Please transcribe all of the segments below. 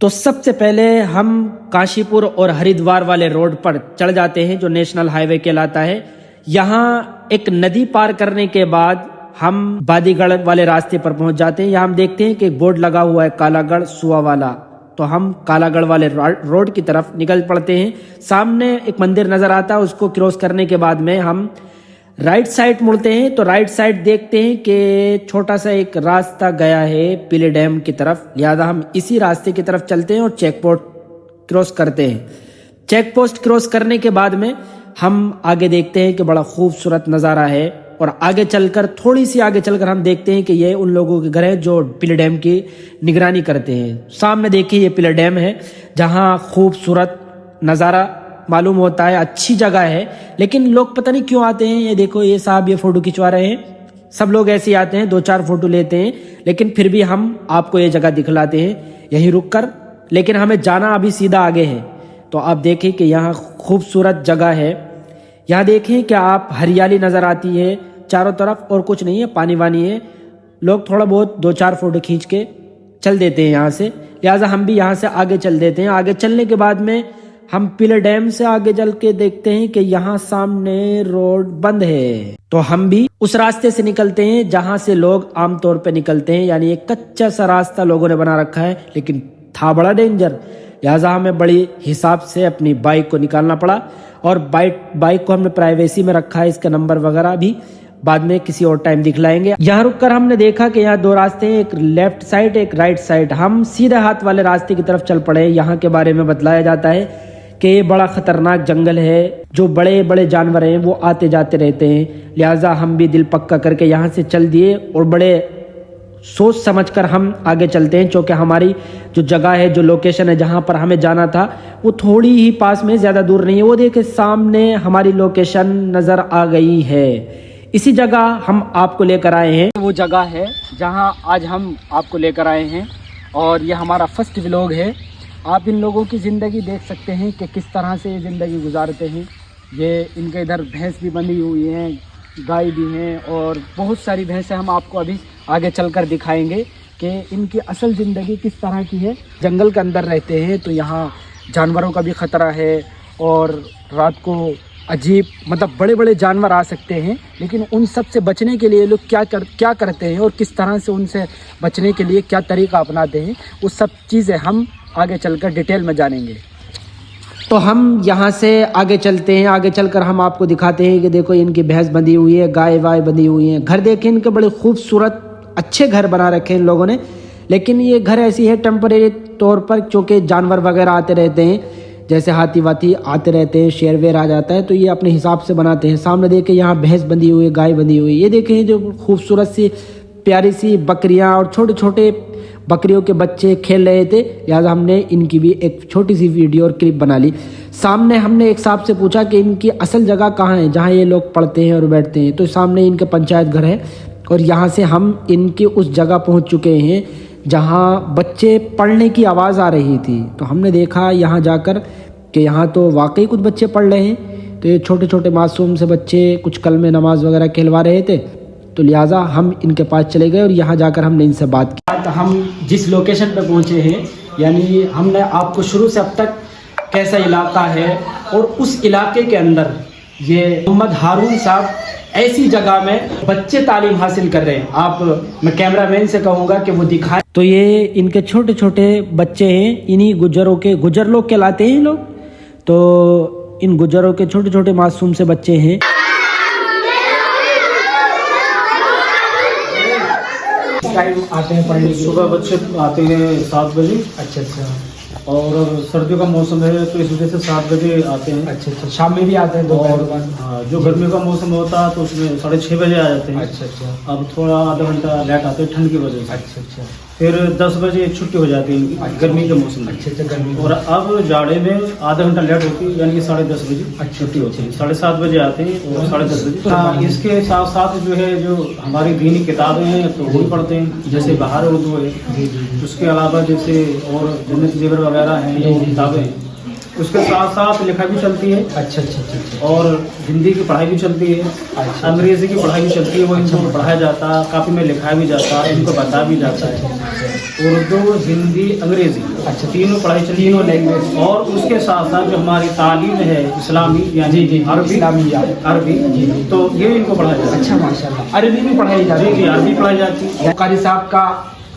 तो सबसे पहले हम काशीपुर और हरिद्वार वाले रोड पर चढ़ जाते हैं जो नेशनल हाईवे कहलाता है। यहाँ एक नदी पार करने के बाद हम बादीगढ़ वाले रास्ते पर पहुंच जाते हैं। यहाँ हम देखते हैं कि एक बोर्ड लगा हुआ है कालागढ़ सुआ वाला, तो हम कालागढ़ वाले रोड की तरफ निकल पड़ते हैं। सामने एक मंदिर नजर आता है, उसको क्रॉस करने के बाद में हम राइट साइड मुड़ते हैं। तो राइट साइड देखते हैं कि छोटा सा एक रास्ता गया है पीले डैम की तरफ, लिहाजा हम इसी रास्ते की तरफ चलते हैं और चेक पोस्ट क्रॉस करते हैं। चेक पोस्ट क्रॉस करने के बाद में हम आगे देखते हैं कि बड़ा खूबसूरत नज़ारा है, और आगे चलकर थोड़ी सी आगे चलकर हम देखते हैं कि ये उन लोगों के घर है जो पीले डैम की निगरानी करते हैं। सामने देखिए ये पीले डैम है जहाँ खूबसूरत नज़ारा मालूम होता है, अच्छी जगह है, लेकिन लोग पता नहीं क्यों आते हैं। ये देखो ये साहब ये फोटो खिंचवा रहे हैं, सब लोग ऐसे ही आते हैं, 2-4 फोटो लेते हैं, लेकिन फिर भी हम आपको ये जगह दिखलाते हैं यहीं रुक कर। लेकिन हमें जाना अभी सीधा आगे है। तो आप देखें कि यहाँ खूबसूरत जगह है। यहाँ देखें कि आप हरियाली नज़र आती है चारों तरफ, और कुछ नहीं है, पानी वानी है। लोग थोड़ा बहुत 2-4 फोटो खींच के चल देते हैं यहाँ से, लिहाजा हम भी यहाँ से आगे चल देते हैं। आगे चलने के बाद में हम पीले डैम से आगे चल के देखते हैं कि यहाँ सामने रोड बंद है। तो हम भी उस रास्ते से निकलते हैं जहाँ से लोग आमतौर पे निकलते हैं, यानी एक कच्चा सा रास्ता लोगों ने बना रखा है, लेकिन था बड़ा डेंजर, लिहाजा हमें बड़ी हिसाब से अपनी बाइक को निकालना पड़ा। और बाइक को हमने प्राइवेसी में रखा है, इसका नंबर वगैरह भी बाद में किसी और टाइम दिखलाएंगे। यहाँ रुककर हमने देखा कि यहाँ 2 रास्ते हैं, एक लेफ्ट साइड एक राइट साइड। हम सीधे हाथ वाले रास्ते की तरफ चल पड़े। यहाँ के बारे में बतलाया जाता है कि ये बड़ा खतरनाक जंगल है, जो बड़े बड़े जानवर हैं वो आते जाते रहते हैं, लिहाजा हम भी दिल पक्का करके यहाँ से चल दिए और बड़े सोच समझकर हम आगे चलते हैं, क्योंकि हमारी जो जगह है, जो लोकेशन है जहाँ पर हमें जाना था, वो थोड़ी ही पास में, ज़्यादा दूर नहीं है। वो देखिए सामने हमारी लोकेशन नज़र आ गई है। इसी जगह हम आपको लेकर आए हैं। वो जगह है जहाँ आज हम आपको लेकर आए हैं, और ये हमारा फर्स्ट व्लॉग है। आप इन लोगों की ज़िंदगी देख सकते हैं कि किस तरह से ये ज़िंदगी गुजारते हैं। ये इनके इधर भैंस भी बंधी हुई हैं, गाय भी हैं, और बहुत सारी भैंसें हम आपको अभी आगे चलकर दिखाएंगे कि इनकी असल ज़िंदगी किस तरह की है। जंगल के अंदर रहते हैं तो यहाँ जानवरों का भी ख़तरा है, और रात को अजीब मतलब बड़े बड़े जानवर आ सकते हैं, लेकिन उन सब से बचने के लिए लोग क्या करते हैं और किस तरह से उनसे बचने के लिए क्या तरीका अपनाते हैं, वो सब चीज़ें हम आगे चलकर डिटेल में जानेंगे। तो हम यहाँ से आगे चलते हैं। आगे चलकर हम आपको दिखाते हैं कि देखो इनकी भैंस बंधी हुई है, गाय वाय बंधी हुई हैं। घर देखें इनके, बड़े खूबसूरत अच्छे घर बना रखे हैं इन लोगों ने, लेकिन ये घर ऐसी है टेम्परेरी तौर पर, क्योंकि जानवर वगैरह आते रहते हैं, जैसे हाथी वाथी आते रहते हैं, शेर वेर आ जाता है, तो ये अपने हिसाब से बनाते हैं। सामने देखें यहाँ भैंस बंधी हुई है, गाय बंधी हुई है। ये देखें जो खूबसूरत सी प्यारी सी बकरियाँ और छोटे छोटे बकरियों के बच्चे खेल रहे थे, लिहाजा हमने इनकी भी एक छोटी सी वीडियो और क्लिप बना ली। सामने हमने एक साहब से पूछा कि इनकी असल जगह कहाँ है जहाँ ये लोग पढ़ते हैं और बैठते हैं, तो सामने इनके पंचायत घर है, और यहाँ से हम इनकी उस जगह पहुँच चुके हैं जहाँ बच्चे पढ़ने की आवाज़ आ रही थी। तो हमने देखा यहाँ जाकर कि यहाँ तो वाकई कुछ बच्चे पढ़ रहे हैं। तो ये छोटे छोटे मासूम से बच्चे कुछ कलमे नमाज वगैरह कहलवा रहे थे, तो लिहाजा हम इनके पास चले गए और यहाँ जाकर हमने इनसे बात की। तो हम जिस लोकेशन पे पहुँचे हैं, यानी हमने आपको शुरू से अब तक कैसा इलाका है, और उस इलाके के अंदर ये मोहम्मद हारून साहब ऐसी जगह में बच्चे तालीम हासिल कर रहे हैं। मैं कैमरामैन से कहूँगा कि वो दिखाए। तो ये इनके छोटे छोटे बच्चे हैं, इन्हीं गुजर लोग कहलाते हैं लोग। तो इन गुजरों के छोटे छोटे मासूम से बच्चे हैं। टाइम आते हैं पढ़ने के? सुबह बच्चे आते हैं 7 बजे। अच्छा, और सर्दियों का मौसम है तो इस वजह से 7 बजे आते हैं। अच्छा, शाम में भी आते हैं? और जो गर्मी का मौसम होता है तो उसमें 6:30 बजे आ जाते हैं। अच्छा। अब थोड़ा आधा घंटा लेट आते हैं ठंड की वजह से। अच्छा। फिर 10 बजे छुट्टी हो जाती है गर्मी के मौसम में। अच्छा, गर्मी। और अब जाड़े में आधा घंटा लेट होती है, यानी कि 10:30 बजे छुट्टी होती है। 7:30 बजे आते हैं और 10:30 बजे। हाँ, इसके साथ साथ जो हमारी दीनी किताबें हैं तो वो भी पढ़ते हैं, जैसे बाहर उर्दू है, उसके अलावा जैसे और जन्नत जेवर वगैरह हैं, ये किताबें हैं। उसके साथ साथ लिखा भी चलती है। अच्छा। और हिंदी की पढ़ाई भी चलती है। अंग्रेजी की पढ़ाई भी चलती है, वो इनको पढ़ाया जाता है, कापी में लिखाया भी जाता है, इनको बताया भी जाता है। उर्दू, हिंदी, अंग्रेजी अच्छा, तीनों पढ़ाई चली, तीनों लैंग्वेज। और उसके साथ साथ जो हमारी तालीम है इस्लामी, यानी जी अरबी, इस्लामी अरबी जी, तो ये इनको पढ़ाया जाता है। अच्छा माशाल्लाह, अरबी भी पढ़ाई जाती है? जी, अरबी पढ़ाई जाती है। कारी साहब का,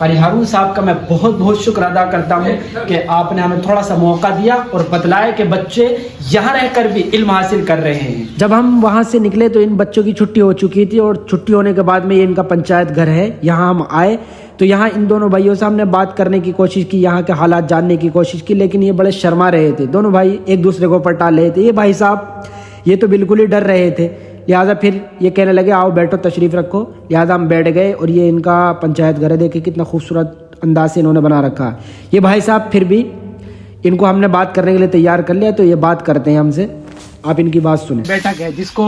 कारी हारून साहब का मैं बहुत बहुत शुक्र अदा करता हूँ कि आपने हमें थोड़ा सा मौका दिया और बतलाया कि बच्चे यहाँ रहकर भी इल्म हासिल कर रहे हैं। जब हम वहाँ से निकले तो इन बच्चों की छुट्टी हो चुकी थी और छुट्टी होने के बाद में ये इनका पंचायत घर है, यहाँ हम आए तो यहाँ इन दोनों भाइयों से हमने बात करने की कोशिश की, यहाँ के हालात जानने की कोशिश की, लेकिन ये बड़े शर्मा रहे थे। दोनों भाई एक दूसरे को ऊपर टाल रहे थे। ये भाई साहब ये तो बिल्कुल ही डर रहे थे, लिहाजा फिर ये कहने लगे आओ बैठो, तशरीफ़ रखो। लिहाजा हम बैठ गए और ये इनका पंचायत घर है, देखिए कितना खूबसूरत अंदाज से इन्होंने बना रखा है। ये भाई साहब फिर भी इनको हमने बात करने के लिए तैयार कर लिया, तो ये बात करते हैं हमसे, आप इनकी बात सुने। बैठक है जिसको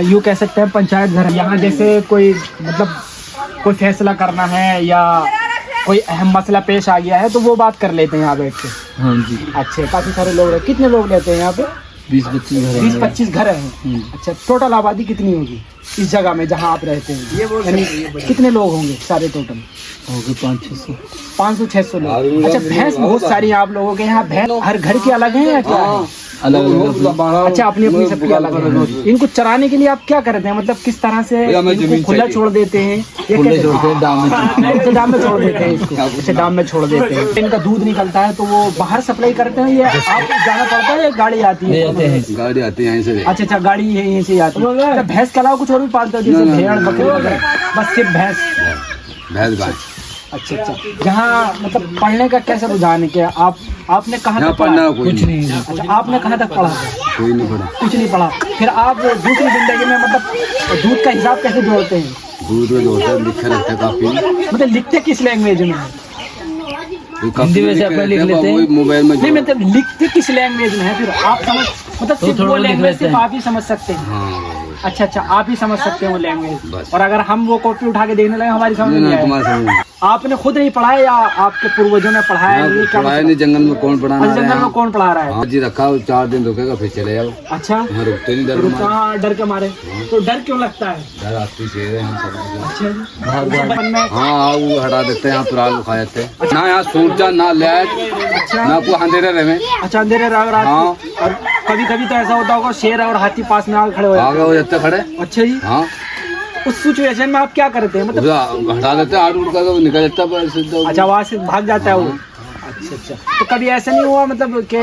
यूँ कह सकते हैं पंचायत घर। यहाँ जैसे कोई मतलब कोई फैसला करना है या कोई अहम मसला पेश आ गया है तो वो बात कर लेते हैं यहाँ बैठ के। हाँ जी। अच्छे काफ़ी सारे लोग हैं। कितने लोग रहते हैं यहाँ पे? 20-25 घर हैं। अच्छा, टोटल आबादी कितनी होगी इस जगह में जहाँ आप रहते हैं? यानी कितने लोग होंगे सारे टोटल? होगी 500-600 लोग। अच्छा, भैंस बहुत सारी हैं आप लोगों के यहाँ। भैंस हर घर की अलग है या क्या है? अलग अलग। अच्छा, अपनी अपनी सबकी अलग है। इनको चराने के लिए आप क्या करते हैं, मतलब किस तरह से इनको खुला छोड़ देते हैं? खुले छोड़ते हैं, डाम में डाम में छोड़ देते हैं इसको। अच्छा, डाम में छोड़ देते हैं। इनका दूध निकलता है तो वो बाहर सप्लाई करते हैं या आप जाना पड़ता है या गाड़ी आती है? गाड़ी आती है यहीं से। अच्छा, गाड़ी यहीं से आती है। अच्छा, भैंस के अलावा कुछ और भी पालते हो जैसे भेड़ बकरी वगैरह? बस सिर्फ भैंस गाय। अच्छा, जहाँ मतलब पढ़ने का कैसा रुझान है? क्या आपने कहाँ तक पढ़ा? कुछ नहीं। अच्छा, आपने कहाँ तक पढ़ा? कोई नहीं पढ़ा। कुछ नहीं पढ़ा। फिर आप दूसरी जिंदगी में मतलब दूध का हिसाब कैसे जोड़ते हैं? दूध में जोड़ते हैं, लिखा रहता है काफी। मतलब लिखते किस लैंग्वेज में? हिंदी में से अपने लिख लेते हैं, मोबाइल में। नहीं, मतलब लिखते किस लैंग्वेज में है? फिर आप समझ मतलब सिर्फ वो लैंग्वेज सिर्फ आप ही समझ सकते हैं? हाँ। अच्छा, आप ही समझ सकते हैं वो लैंग्वेज। और अगर हम वो कॉपी उठा के देखने लगे हमारी समझ नहीं आएगी। आपने खुद नहीं पढ़ा या आपके पूर्वजों ने पढ़ाया? पढ़ाया नहीं, जंगल में कौन पढ़ा? जंगल में कौन पढ़ा रहा है? हाँ जी, रखा 4 दिन रुकेगा फिर चले जाओ। अच्छा, यहाँ रुकते नहीं, डर के मारे। तो डर क्यों लगता है? डर आती शेर है हम सब। अच्छा, हाँ, वो हटा देते हैं, यहाँ पुराल खा जाते हैं ना। यहाँ सूरज ना लाइट ना कोई अंधेरे रहे। अच्छा, अंधेरे रात। हाँ। और कभी कभी तो ऐसा होता होगा शेर और हाथी पास में आके खड़े हो जाते खड़े। अच्छा जी। हाँ, उस सिचुएशन में आप क्या करते हैं? मतलब हटा देते हैं, आड़ कर निकल जाता है। अच्छा, वहाँ से भाग जाता है वो। अच्छा, तो कभी ऐसा नहीं हुआ मतलब कि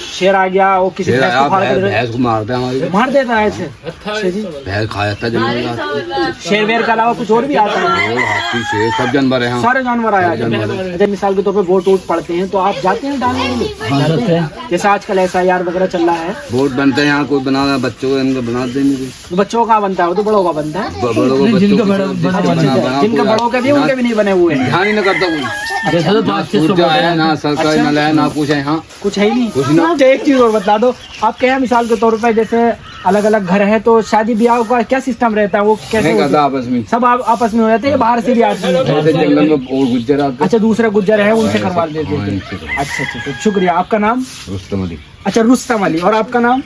शेर आ गया वो किसी भैंस को भैंस को मारते हैं, हमारी मार देता है ऐसे? अच्छा जी। भैंस खा जाता है जंगल। शेर वेर के अलावा कुछ और भी आता है? हाथी शेर सब जानवर है, सारे जानवर आया। अच्छा, मिसाल के तौर पे वोट पड़ते हैं तो आप जाते हैं डालने के लिए? जैसे आजकल SIR वगैरह चल रहा है, वोट बनते हैं यहाँ, कोई बना बच्चों को इनको बना देंगे। बच्चों का बनता है वो तो बड़ों का बनता है। जिनके बड़ों के भी उनके भी नहीं बने हुए हैं। ध्यान ही नहीं करता कोई। ना सरकारी न लाया ना कुछ है यहाँ, कुछ है ही नहीं। अच्छा, एक चीज और बता दो, आपके यहाँ मिसाल के तौर पर जैसे अलग अलग घर है तो शादी ब्याह का क्या सिस्टम रहता है? वो कैसे करता आपस में? सब आपस में हो जाते हैं, बाहर से भी आते हैं? जंगल में और गुज्जर आते। अच्छा, दूसरे गुज्जर है उनसे करवा देते हैं। अच्छा, तो शुक्रिया। आपका नाम? रुस्तम अली। अच्छा, रुस्तम अली। और आपका नाम?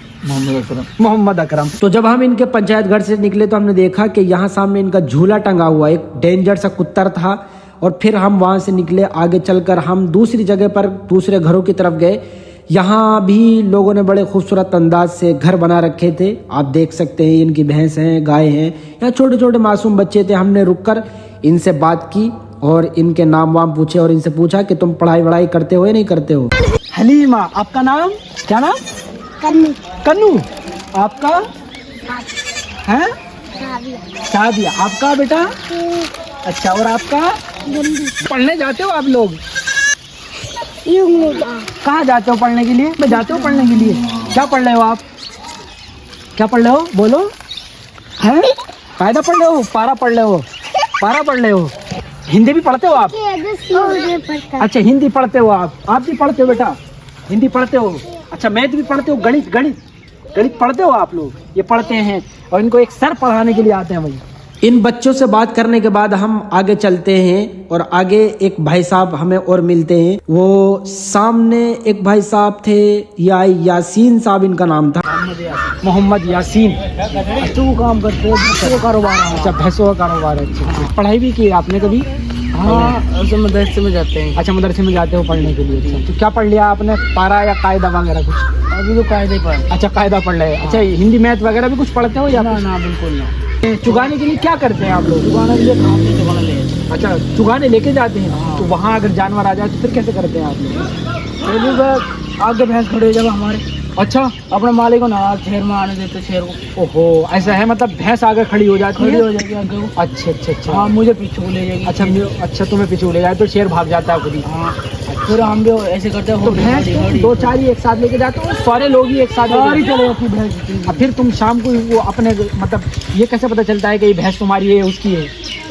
मोहम्मद अकरम। तो जब हम इनके पंचायत घर से निकले तो हमने देखा कि यहाँ सामने इनका झूला टंगा हुआ, एक डेंजर सा कुत्तर था। और फिर हम वहाँ से निकले, आगे चलकर हम दूसरी जगह पर दूसरे घरों की तरफ गए। यहाँ भी लोगों ने बड़े खूबसूरत अंदाज से घर बना रखे थे, आप देख सकते हैं। इनकी भैंस हैं, गाय हैं, यहाँ छोटे छोटे मासूम बच्चे थे। हमने रुककर इनसे बात की और इनके नाम वाम पूछे और इनसे पूछा कि तुम पढ़ाई वढ़ाई करते हो या नहीं करते हो? हलीमा। आपका नाम क्या? नाम कन्नू। कन्नू। आपका है? सादिया। आपका बेटा? अच्छा, और आपका? पढ़ने जाते हो आप लोग? कहाँ जाते हो पढ़ने के लिए? जाते हो पढ़ने के लिए? क्या पढ़ रहे हो आप? क्या पढ़ रहे हो? बोलो। हैं? कायदा पढ़ रहे हो? पारा पढ़ रहे हो? पारा पढ़ रहे हो? हिंदी भी पढ़ते हो आप? अच्छा, हिंदी पढ़ते हो आप भी पढ़ते हो बेटा? हिंदी पढ़ते हो? अच्छा, मैथ भी पढ़ते हो? गणित पढ़ते हो आप लोग? ये पढ़ते हैं और इनको एक सर पढ़ाने के लिए आते हैं भाई। इन बच्चों से बात करने के बाद हम आगे चलते हैं और आगे एक भाई साहब हमें और मिलते हैं। वो सामने एक भाई साहब थे, यासीन साहब इनका नाम था। मोहम्मद यासीन। अच्छा, वो काम करते हैं, भैंसों का कारोबार है? अच्छा, भैंसों का कारोबार है। अच्छा, पढ़ाई भी की आपने कभी? हाँ उसे मदरसे में जाते हैं। अच्छा, मदरसे में जाते हो पढ़ने के लिए। अच्छा, तो क्या पढ़ लिया आपने, पारा या कायदा वगैरह कुछ? अभी तो कायदे पर। अच्छा, कायदा पढ़ रहे हैं। अच्छा, हिंदी मैथ वगैरह भी कुछ पढ़ते हो या? ना ना बिल्कुल ना। चुगाने के लिए क्या करते हैं आप लोग? चुगाने के लिए खाते चुगाने ले। अच्छा, चुगाने लेके जाते हैं। हाँ। तो वहाँ अगर जानवर आ जाए तो फिर कैसे करते हैं आप लोग? तो आगे भैंस खड़े हो जब हमारे अच्छा, अपने मालिक को ना शेर में आने देते, शेर को ओहो, ऐसा है, मतलब भैंस आगे खड़ी हो जाती खड़ी है। हो जाएगी आगे वो। अच्छा अच्छा अच्छा। हाँ मुझे पीछे को ले जाएगी। अच्छा अच्छा, तुम्हें पीछे ले जाए तो शेर भाग जाता है खुद ही। हाँ फिर हम भी ऐसे करते हैं। तो भैंस को दो चार ही एक साथ लेके जाते हो, सारे लोग ही एक साथ सारी लेके चले जाती है भैंस। अब फिर तुम शाम को वो अपने, मतलब ये कैसे पता चलता है कि ये भैंस तुम्हारी है उसकी है?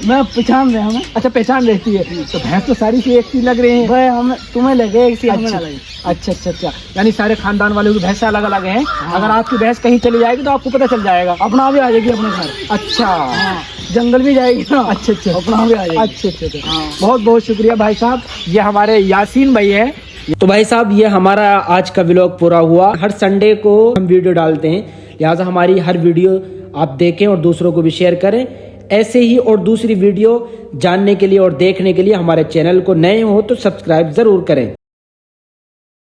मैं पहचान रहे हमें। अच्छा, पहचान रहती है। तो भैंस तो सारी सी एक सी लग रही है। भाई हमें तुम्हें लगे एक सी हमें ना लगे। अच्छा अच्छा अच्छा, यानी सारे खानदान वालों की भैंस अलग अलग हैं। अगर आपकी भैंस कहीं चली जाएगी तो आपको पता चल जाएगा। अपना भी आ जाएगी अपने घर। अच्छा हाँ जंगल भी जाएगी ना। अच्छा अच्छा, अपना भी आ जाएगी। अच्छा अच्छा अच्छा। हाँ। बहुत बहुत शुक्रिया भाई साहब, ये हमारे यासीन भाई हैं। तो भाई साहब, ये हमारा आज का व्लॉग पूरा हुआ। हर संडे को हम वीडियो डालते हैं, लिहाजा हमारी हर वीडियो आप देखें और दूसरों को भी शेयर करें। ऐसे ही और दूसरी वीडियो जानने के लिए और देखने के लिए हमारे चैनल को नए हो तो सब्सक्राइब जरूर करें।